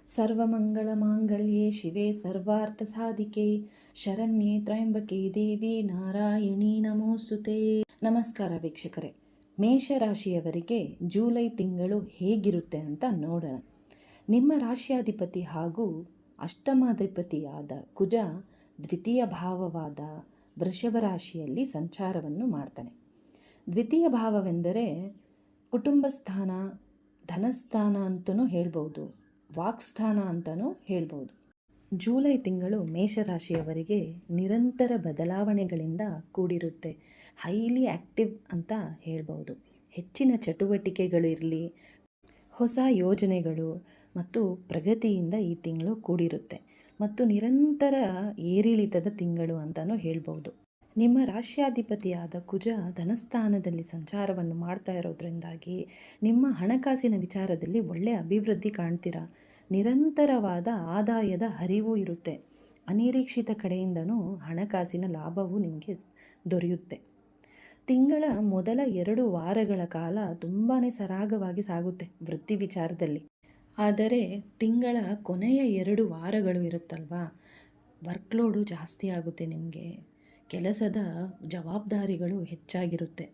ಸರ್ವಮಂಗಳಮಾಂಗಲ್ಯೆ ಶಿವೆ ಸರ್ವಾರ್ಥಸಾಧಿಕೆ ಶರಣ್ಯೆ ತ್ರ್ಯಂಬಕೆ ದೇವಿ ನಾರಾಯಣಿ ನಮೋಸ್ತುತೆ. ನಮಸ್ಕಾರ ವೀಕ್ಷಕರೇ, ಮೇಷರಾಶಿಯವರಿಗೆ ಜೂಲೈ ತಿಂಗಳು ಹೇಗಿರುತ್ತೆ ಅಂತ ನೋಡೋಣ. ನಿಮ್ಮ ರಾಶಿಯಾಧಿಪತಿ ಹಾಗೂ ಅಷ್ಟಮಾಧಿಪತಿಯಾದ ಕುಜ ದ್ವಿತೀಯ ಭಾವವಾದ ವೃಷಭ ರಾಶಿಯಲ್ಲಿ ಸಂಚಾರವನ್ನು ಮಾಡ್ತಾನೆ. ದ್ವಿತೀಯ ಭಾವವೆಂದರೆ ಕುಟುಂಬ ಸ್ಥಾನ, ಧನಸ್ಥಾನ ಅಂತಲೂ ಹೇಳ್ಬೋದು, ವಾಕ್ಸ್ಥಾನ ಅಂತಲೂ ಹೇಳ್ಬೋದು. ಜೂಲೈ ತಿಂಗಳು ಮೇಷರಾಶಿಯವರಿಗೆ ನಿರಂತರ ಬದಲಾವಣೆಗಳಿಂದ ಕೂಡಿರುತ್ತೆ. ಹೈಲಿ ಆ್ಯಕ್ಟಿವ್ ಅಂತ ಹೇಳ್ಬೋದು. ಹೆಚ್ಚಿನ ಚಟುವಟಿಕೆಗಳಿರಲಿ, ಹೊಸ ಯೋಜನೆಗಳು ಮತ್ತು ಪ್ರಗತಿಯಿಂದ ಈ ತಿಂಗಳು ಕೂಡಿರುತ್ತೆ ಮತ್ತು ನಿರಂತರ ಏರಿಳಿತದ ತಿಂಗಳು ಅಂತಲೂ ಹೇಳ್ಬೋದು. ನಿಮ್ಮ ರಾಶ್ಯಾಧಿಪತಿಯಾದ ಕುಜ ಧನಸ್ಥಾನದಲ್ಲಿ ಸಂಚಾರವನ್ನು ಮಾಡ್ತಾ ಇರೋದ್ರಿಂದಾಗಿ ನಿಮ್ಮ ಹಣಕಾಸಿನ ವಿಚಾರದಲ್ಲಿ ಒಳ್ಳೆಯ ಅಭಿವೃದ್ಧಿ ಕಾಣ್ತೀರಾ. ನಿರಂತರವಾದ ಆದಾಯದ ಹರಿವು ಇರುತ್ತೆ. ಅನಿರೀಕ್ಷಿತ ಕಡೆಯಿಂದನೂ ಹಣಕಾಸಿನ ಲಾಭವು ನಿಮಗೆ ದೊರೆಯುತ್ತೆ. ತಿಂಗಳ ಮೊದಲ 2 ವಾರಗಳ ಕಾಲ ತುಂಬಾ ಸರಾಗವಾಗಿ ಸಾಗುತ್ತೆ ವೃತ್ತಿ ವಿಚಾರದಲ್ಲಿ. ಆದರೆ ತಿಂಗಳ ಕೊನೆಯ 2 ವಾರಗಳು ಇರುತ್ತಲ್ವಾ, ವರ್ಕ್ಲೋಡು ಜಾಸ್ತಿ ಆಗುತ್ತೆ. ನಿಮಗೆ ಕೆಲಸದ ಜವಾಬ್ದಾರಿಗಳು ಹೆಚ್ಚಾಗಿರುತ್ತೆ.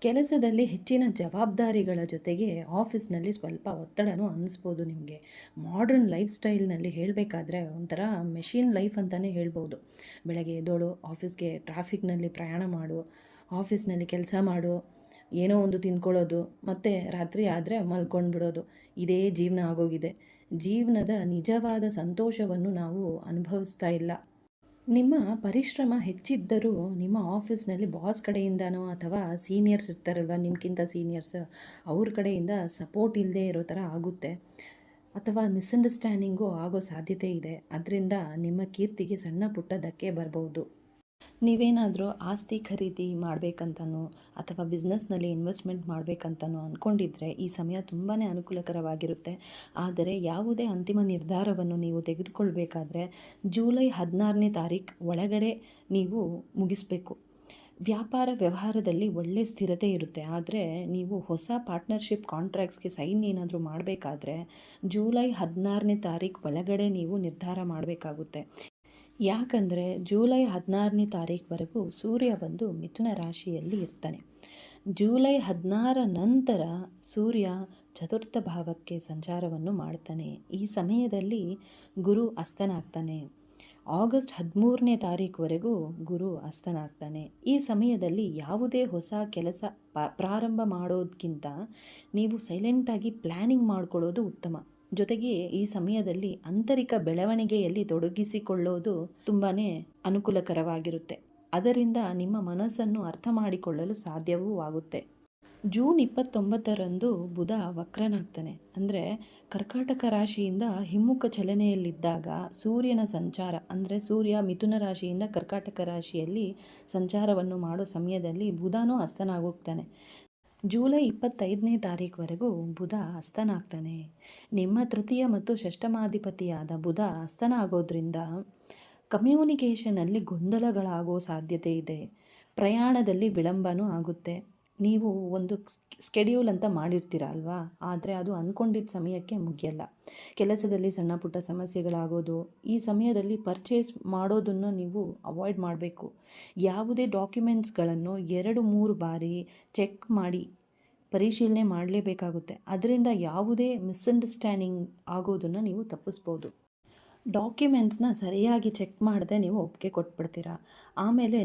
ಕೆಲಸದಲ್ಲಿ ಹೆಚ್ಚಿನ ಜವಾಬ್ದಾರಿಗಳ ಜೊತೆಗೆ ಆಫೀಸ್ನಲ್ಲಿ ಸ್ವಲ್ಪ ಒತ್ತಡನೂ ಅನ್ನಿಸ್ಬೋದು ನಿಮಗೆ. ಮಾಡ್ರನ್ ಲೈಫ್ ಸ್ಟೈಲ್ನಲ್ಲಿ ಹೇಳಬೇಕಾದ್ರೆ ಒಂಥರ ಮೆಷಿನ್ ಲೈಫ್ ಅಂತಲೇ ಹೇಳ್ಬೋದು. ಬೆಳಗ್ಗೆ ಎದ್ದೋಳು, ಆಫೀಸ್ಗೆ ಟ್ರಾಫಿಕ್ನಲ್ಲಿ ಪ್ರಯಾಣ ಮಾಡು, ಆಫೀಸ್ನಲ್ಲಿ ಕೆಲಸ ಮಾಡು, ಏನೋ ಒಂದು ತಿನ್ಕೊಳ್ಳೋದು, ಮತ್ತು ರಾತ್ರಿ ಆದರೆ ಮಲ್ಕೊಂಡ್ಬಿಡೋದು, ಇದೇ ಜೀವನ ಆಗೋಗಿದೆ. ಜೀವನದ ನಿಜವಾದ ಸಂತೋಷವನ್ನು ನಾವು ಅನುಭವಿಸ್ತಾ ಇಲ್ಲ. ನಿಮ್ಮ ಪರಿಶ್ರಮ ಹೆಚ್ಚಿದ್ದರೂ ನಿಮ್ಮ ಆಫೀಸ್ನಲ್ಲಿ ಬಾಸ್ ಕಡೆಯಿಂದನೋ ಅಥವಾ ಸೀನಿಯರ್ಸ್ ಇರ್ತಾರಲ್ವ, ನಿಮ್ಗಿಂತ ಸೀನಿಯರ್ಸ್, ಅವ್ರ ಕಡೆಯಿಂದ ಸಪೋರ್ಟ್ ಇಲ್ಲದೆ ಇರೋ ಥರ ಆಗುತ್ತೆ ಅಥವಾ ಮಿಸ್ಅಂಡರ್ಸ್ಟ್ಯಾಂಡಿಂಗು ಆಗೋ ಸಾಧ್ಯತೆ ಇದೆ. ಅದರಿಂದ ನಿಮ್ಮ ಕೀರ್ತಿಗೆ ಸಣ್ಣ ಪುಟ್ಟ ಧಕ್ಕೆ ಬರ್ಬೋದು. ನೀವೇನಾದರೂ ಆಸ್ತಿ ಖರೀದಿ ಮಾಡಬೇಕಂತನೋ ಅಥವಾ ಬಿಸ್ನೆಸ್ನಲ್ಲಿ ಇನ್ವೆಸ್ಟ್ಮೆಂಟ್ ಮಾಡಬೇಕಂತನೋ ಅಂದ್ಕೊಂಡಿದ್ರೆ ಈ ಸಮಯ ತುಂಬಾ ಅನುಕೂಲಕರವಾಗಿರುತ್ತೆ. ಆದರೆ ಯಾವುದೇ ಅಂತಿಮ ನಿರ್ಧಾರವನ್ನು ನೀವು ತೆಗೆದುಕೊಳ್ಬೇಕಾದ್ರೆ ಜೂಲೈ 16ನೇ ತಾರೀಕು ಒಳಗಡೆ ನೀವು ಮುಗಿಸಬೇಕು. ವ್ಯಾಪಾರ ವ್ಯವಹಾರದಲ್ಲಿ ಒಳ್ಳೆ ಸ್ಥಿರತೆ ಇರುತ್ತೆ. ಆದರೆ ನೀವು ಹೊಸ ಪಾರ್ಟ್ನರ್ಶಿಪ್ ಕಾಂಟ್ರಾಕ್ಟ್ಸ್ಗೆ ಸೈನ್ ಏನಾದರೂ ಮಾಡಬೇಕಾದ್ರೆ ಜೂಲೈ 16ನೇ ತಾರೀಕು ಒಳಗಡೆ ನೀವು ನಿರ್ಧಾರ ಮಾಡಬೇಕಾಗುತ್ತೆ. ಯಾಕಂದರೆ ಜೂಲೈ 16ನೇ ತಾರೀಕುವರೆಗೂ ಸೂರ್ಯ ಬಂದು ಮಿಥುನ ರಾಶಿಯಲ್ಲಿ ಇರ್ತಾನೆ. ಜೂಲೈ 16 ನಂತರ ಸೂರ್ಯ ಚತುರ್ಥ ಭಾವಕ್ಕೆ ಸಂಚಾರವನ್ನು ಮಾಡ್ತಾನೆ. ಈ ಸಮಯದಲ್ಲಿ ಗುರು ಅಸ್ತನಾಗ್ತಾನೆ. ಆಗಸ್ಟ್ 13ನೇ ತಾರೀಕುವರೆಗೂ ಗುರು ಅಸ್ತನಾಗ್ತಾನೆ. ಈ ಸಮಯದಲ್ಲಿ ಯಾವುದೇ ಹೊಸ ಕೆಲಸ ಪ್ರಾರಂಭ ಮಾಡೋದಕ್ಕಿಂತ ನೀವು ಸೈಲೆಂಟಾಗಿ ಪ್ಲ್ಯಾನಿಂಗ್ ಮಾಡ್ಕೊಳ್ಳೋದು ಉತ್ತಮ. ಜೊತೆಗೆ ಈ ಸಮಯದಲ್ಲಿ ಆಂತರಿಕ ಬೆಳವಣಿಗೆಯಲ್ಲಿ ತೊಡಗಿಸಿಕೊಳ್ಳೋದು ತುಂಬಾ ಅನುಕೂಲಕರವಾಗಿರುತ್ತೆ. ಅದರಿಂದ ನಿಮ್ಮ ಮನಸ್ಸನ್ನು ಅರ್ಥ ಮಾಡಿಕೊಳ್ಳಲು ಸಾಧ್ಯವೂ ಆಗುತ್ತೆ. ಜೂನ್ 29ರಂದು ಬುಧ ವಕ್ರನಾಗ್ತಾನೆ. ಅಂದರೆ ಕರ್ಕಾಟಕ ರಾಶಿಯಿಂದ ಹಿಮ್ಮುಖ ಚಲನೆಯಲ್ಲಿದ್ದಾಗ ಸೂರ್ಯನ ಸಂಚಾರ, ಅಂದರೆ ಸೂರ್ಯ ಮಿಥುನ ರಾಶಿಯಿಂದ ಕರ್ಕಾಟಕ ರಾಶಿಯಲ್ಲಿ ಸಂಚಾರವನ್ನು ಮಾಡೋ ಸಮಯದಲ್ಲಿ ಬುಧನೂ ಅಸ್ತನಾಗೋಗ್ತಾನೆ. ಜೂಲೈ 25ನೇ ತಾರೀಕುವರೆಗೂ ಬುಧ ಅಸ್ತನಾಗ್ತಾನೆ. ನಿಮ್ಮ ತೃತೀಯ ಮತ್ತು ಷಷ್ಠಮಾಧಿಪತಿಯಾದ ಬುಧ ಅಸ್ತನ ಆಗೋದ್ರಿಂದ ಕಮ್ಯುನಿಕೇಷನಲ್ಲಿ ಗೊಂದಲಗಳಾಗೋ ಸಾಧ್ಯತೆ ಇದೆ. ಪ್ರಯಾಣದಲ್ಲಿ ವಿಳಂಬನೂ ಆಗುತ್ತೆ. ನೀವು ಒಂದು ಸ್ಕೆಡ್ಯೂಲ್ ಅಂತ ಮಾಡಿರ್ತೀರ ಅಲ್ವಾ, ಆದರೆ ಅದು ಅಂದ್ಕೊಂಡಿದ್ದ ಸಮಯಕ್ಕೆ ಮುಗಿಯಲ್ಲ. ಕೆಲಸದಲ್ಲಿ ಸಣ್ಣ ಪುಟ್ಟ ಸಮಸ್ಯೆಗಳಾಗೋದು. ಈ ಸಮಯದಲ್ಲಿ ಪರ್ಚೇಸ್ ಮಾಡೋದನ್ನು ನೀವು ಅವಾಯ್ಡ್ ಮಾಡಬೇಕು. ಯಾವುದೇ ಡಾಕ್ಯುಮೆಂಟ್ಸ್ಗಳನ್ನು 2-3 ಬಾರಿ ಚೆಕ್ ಮಾಡಿ ಪರಿಶೀಲನೆ ಮಾಡಲೇಬೇಕಾಗುತ್ತೆ. ಅದರಿಂದ ಯಾವುದೇ ಮಿಸ್ಅಂಡರ್ಸ್ಟ್ಯಾಂಡಿಂಗ್ ಆಗೋದನ್ನು ನೀವು ತಪ್ಪಿಸ್ಬೋದು. ಡಾಕ್ಯುಮೆಂಟ್ಸ್ನ ಸರಿಯಾಗಿ ಚೆಕ್ ಮಾಡದೆ ನೀವು ಒಪ್ಪಿಗೆ ಕೊಟ್ಬಿಡ್ತೀರಾ. ಆಮೇಲೆ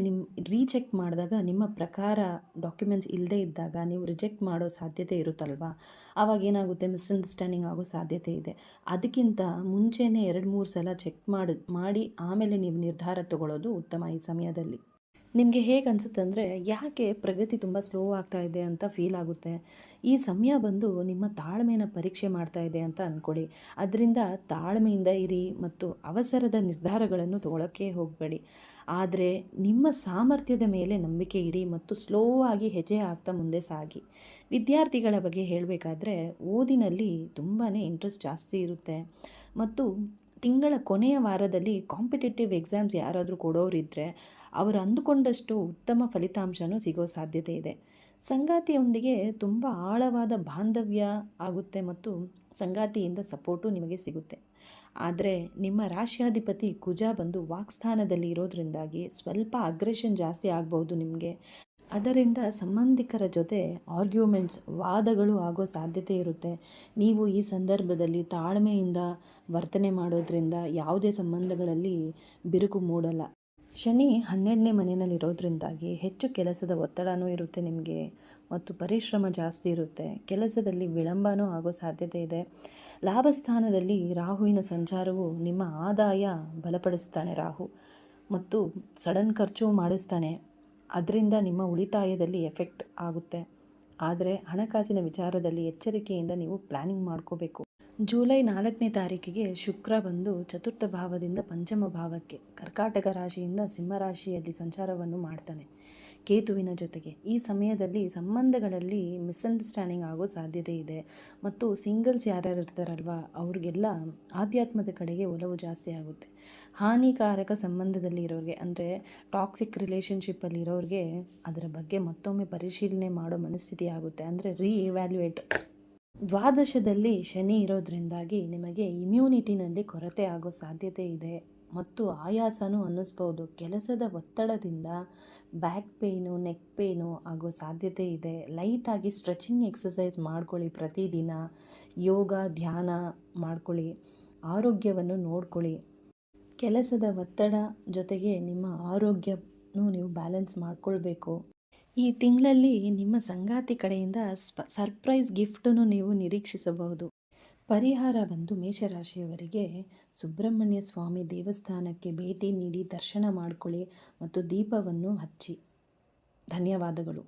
ರೀಚೆಕ್ ಮಾಡಿದಾಗ ನಿಮ್ಮ ಪ್ರಕಾರ ಡಾಕ್ಯುಮೆಂಟ್ಸ್ ಇಲ್ಲದೇ ಇದ್ದಾಗ ನೀವು ರಿಜೆಕ್ಟ್ ಮಾಡೋ ಸಾಧ್ಯತೆ ಇರುತ್ತಲ್ವ, ಆವಾಗ ಏನಾಗುತ್ತೆ, ಮಿಸ್ಅಂಡರ್ಸ್ಟ್ಯಾಂಡಿಂಗ್ ಆಗೋ ಸಾಧ್ಯತೆ ಇದೆ. ಅದಕ್ಕಿಂತ ಮುಂಚೆನೇ 2-3 ಸಲ ಚೆಕ್ ಮಾಡಿ ಆಮೇಲೆ ನೀವು ನಿರ್ಧಾರ ತಗೊಳ್ಳೋದು ಉತ್ತಮ. ಈ ಸಮಯದಲ್ಲಿ ನಿಮಗೆ ಹೇಗೆ ಅನಿಸುತ್ತಂದರೆ, ಯಾಕೆ ಪ್ರಗತಿ ತುಂಬ ಸ್ಲೋ ಆಗ್ತಾ ಇದೆ ಅಂತ ಫೀಲ್ ಆಗುತ್ತೆ. ಈ ಸಮಯ ಬಂದು ನಿಮ್ಮ ತಾಳ್ಮೆನ ಪರೀಕ್ಷೆ ಮಾಡ್ತಾ ಇದೆ ಅಂತ ಅಂದ್ಕೊಳ್ಳಿ. ಅದರಿಂದ ತಾಳ್ಮೆಯಿಂದ ಇರಿ ಮತ್ತು ಅವಸರದ ನಿರ್ಧಾರಗಳನ್ನು ತಗೊಳ್ಳೋಕ್ಕೆ ಹೋಗಬೇಡಿ. ಆದರೆ ನಿಮ್ಮ ಸಾಮರ್ಥ್ಯದ ಮೇಲೆ ನಂಬಿಕೆ ಇಡಿ ಮತ್ತು ಸ್ಲೋ ಆಗಿ ಹೆಜ್ಜೆ ಆಗ್ತಾ ಮುಂದೆ ಸಾಗಿ. ವಿದ್ಯಾರ್ಥಿಗಳ ಬಗ್ಗೆ ಹೇಳಬೇಕಾದ್ರೆ ಓದಿನಲ್ಲಿ ತುಂಬಾ ಇಂಟ್ರೆಸ್ಟ್ ಜಾಸ್ತಿ ಇರುತ್ತೆ ಮತ್ತು ತಿಂಗಳ ಕೊನೆಯ ವಾರದಲ್ಲಿ ಕಾಂಪಿಟೇಟಿವ್ ಎಕ್ಸಾಮ್ಸ್ ಯಾರಾದರೂ ಕೊಡೋರಿದ್ದರೆ ಅವರು ಅಂದುಕೊಂಡಷ್ಟು ಉತ್ತಮ ಫಲಿತಾಂಶನೂ ಸಿಗೋ ಸಾಧ್ಯತೆ ಇದೆ. ಸಂಗಾತಿಯೊಂದಿಗೆ ತುಂಬ ಆಳವಾದ ಬಾಂಧವ್ಯ ಆಗುತ್ತೆ ಮತ್ತು ಸಂಗಾತಿಯಿಂದ ಸಪೋರ್ಟು ನಿಮಗೆ ಸಿಗುತ್ತೆ. ಆದರೆ ನಿಮ್ಮ ರಾಶ್ಯಾಧಿಪತಿ ಕುಜ ಬಂದು ವಾಕ್ಸ್ಥಾನದಲ್ಲಿ ಇರೋದ್ರಿಂದಾಗಿ ಸ್ವಲ್ಪ ಅಗ್ರೆಷನ್ ಜಾಸ್ತಿ ಆಗ್ಬೋದು ನಿಮಗೆ. ಅದರಿಂದ ಸಂಬಂಧಿಕರ ಜೊತೆ ಆರ್ಗ್ಯುಮೆಂಟ್ಸ್, ವಾದಗಳು ಆಗೋ ಸಾಧ್ಯತೆ ಇರುತ್ತೆ. ನೀವು ಈ ಸಂದರ್ಭದಲ್ಲಿ ತಾಳ್ಮೆಯಿಂದ ವರ್ತನೆ ಮಾಡೋದ್ರಿಂದ ಯಾವುದೇ ಸಂಬಂಧಗಳಲ್ಲಿ ಬಿರುಕು ಮೂಡಲ್ಲ. ಶನಿ 12ನೇ ಮನೆಯಲ್ಲಿರೋದ್ರಿಂದಾಗಿ ಹೆಚ್ಚು ಕೆಲಸದ ಒತ್ತಡನೂ ಇರುತ್ತೆ ನಿಮಗೆ ಮತ್ತು ಪರಿಶ್ರಮ ಜಾಸ್ತಿ ಇರುತ್ತೆ. ಕೆಲಸದಲ್ಲಿ ವಿಳಂಬನೂ ಆಗೋ ಸಾಧ್ಯತೆ ಇದೆ. ಲಾಭಸ್ಥಾನದಲ್ಲಿ ರಾಹುವಿನ ಸಂಚಾರವು ನಿಮ್ಮ ಆದಾಯ ಬಲಪಡಿಸ್ತಾನೆ ರಾಹು, ಮತ್ತು ಸಡನ್ ಖರ್ಚು ಮಾಡಿಸ್ತಾನೆ. ಅದರಿಂದ ನಿಮ್ಮ ಉಳಿತಾಯದಲ್ಲಿ ಎಫೆಕ್ಟ್ ಆಗುತ್ತೆ. ಆದರೆ ಹಣಕಾಸಿನ ವಿಚಾರದಲ್ಲಿ ಎಚ್ಚರಿಕೆಯಿಂದ ನೀವು ಪ್ಲ್ಯಾನಿಂಗ್ ಮಾಡ್ಕೋಬೇಕು. ಜುಲೈ 4ನೇ ತಾರೀಕಿಗೆ ಶುಕ್ರ ಬಂದು ಚತುರ್ಥ ಭಾವದಿಂದ ಪಂಚಮ ಭಾವಕ್ಕೆ ಕರ್ಕಾಟಕ ರಾಶಿಯಿಂದ ಸಿಂಹರಾಶಿಯಲ್ಲಿ ಸಂಚಾರವನ್ನು ಮಾಡ್ತಾನೆ ಕೇತುವಿನ ಜೊತೆಗೆ. ಈ ಸಮಯದಲ್ಲಿ ಸಂಬಂಧಗಳಲ್ಲಿ ಮಿಸ್ಅಂಡರ್ಸ್ಟ್ಯಾಂಡಿಂಗ್ ಆಗೋ ಸಾಧ್ಯತೆ ಇದೆ ಮತ್ತು ಸಿಂಗಲ್ಸ್ ಯಾರ್ಯಾರು ಇರ್ತಾರಲ್ವ ಅವ್ರಿಗೆಲ್ಲ ಆಧ್ಯಾತ್ಮದ ಕಡೆಗೆ ಒಲವು ಜಾಸ್ತಿ ಆಗುತ್ತೆ. ಹಾನಿಕಾರಕ ಸಂಬಂಧದಲ್ಲಿ ಇರೋರಿಗೆ, ಅಂದರೆ ಟಾಕ್ಸಿಕ್ ರಿಲೇಷನ್ಶಿಪ್ಪಲ್ಲಿ ಇರೋರಿಗೆ ಅದರ ಬಗ್ಗೆ ಮತ್ತೊಮ್ಮೆ ಪರಿಶೀಲನೆ ಮಾಡೋ ಮನಸ್ಥಿತಿ ಆಗುತ್ತೆ, ಅಂದರೆ ರೀಇವ್ಯಾಲ್ಯೂಯೇಟ್. ದ್ವಾದಶದಲ್ಲಿ ಶನಿ ಇರೋದ್ರಿಂದಾಗಿ ನಿಮಗೆ ಇಮ್ಯುನಿಟಿನಲ್ಲಿ ಕೊರತೆ ಆಗೋ ಸಾಧ್ಯತೆ ಇದೆ ಮತ್ತು ಆಯಾಸನೂ ಅನ್ನಿಸ್ಬೋದು. ಕೆಲಸದ ಒತ್ತಡದಿಂದ ಬ್ಯಾಕ್ ಪೇಯ್ನು, ನೆಕ್ ಪೇಯ್ನು ಆಗೋ ಸಾಧ್ಯತೆ ಇದೆ. ಲೈಟಾಗಿ ಸ್ಟ್ರೆಚಿಂಗ್ ಎಕ್ಸಸೈಸ್ ಮಾಡ್ಕೊಳ್ಳಿ ಪ್ರತಿದಿನ. ಯೋಗ, ಧ್ಯಾನ ಮಾಡ್ಕೊಳ್ಳಿ. ಆರೋಗ್ಯವನ್ನು ನೋಡ್ಕೊಳ್ಳಿ. ಕೆಲಸದ ಒತ್ತಡ ಜೊತೆಗೆ ನಿಮ್ಮ ಆರೋಗ್ಯನೂ ನೀವು ಬ್ಯಾಲೆನ್ಸ್ ಮಾಡ್ಕೊಳ್ಬೇಕು. ಈ ತಿಂಗಳಲ್ಲಿ ನಿಮ್ಮ ಸಂಗಾತಿ ಕಡೆಯಿಂದ ಸರ್ಪ್ರೈಸ್ ಗಿಫ್ಟನ್ನು ನೀವು ನಿರೀಕ್ಷಿಸಬಹುದು. ಪರಿಹಾರ ಬಂದು ಮೇಷರಾಶಿಯವರಿಗೆ ಸುಬ್ರಹ್ಮಣ್ಯ ಸ್ವಾಮಿ ದೇವಸ್ಥಾನಕ್ಕೆ ಭೇಟಿ ನೀಡಿ ದರ್ಶನ ಮಾಡಿಕೊಳ್ಳಿ ಮತ್ತು ದೀಪವನ್ನು ಹಚ್ಚಿ. ಧನ್ಯವಾದಗಳು.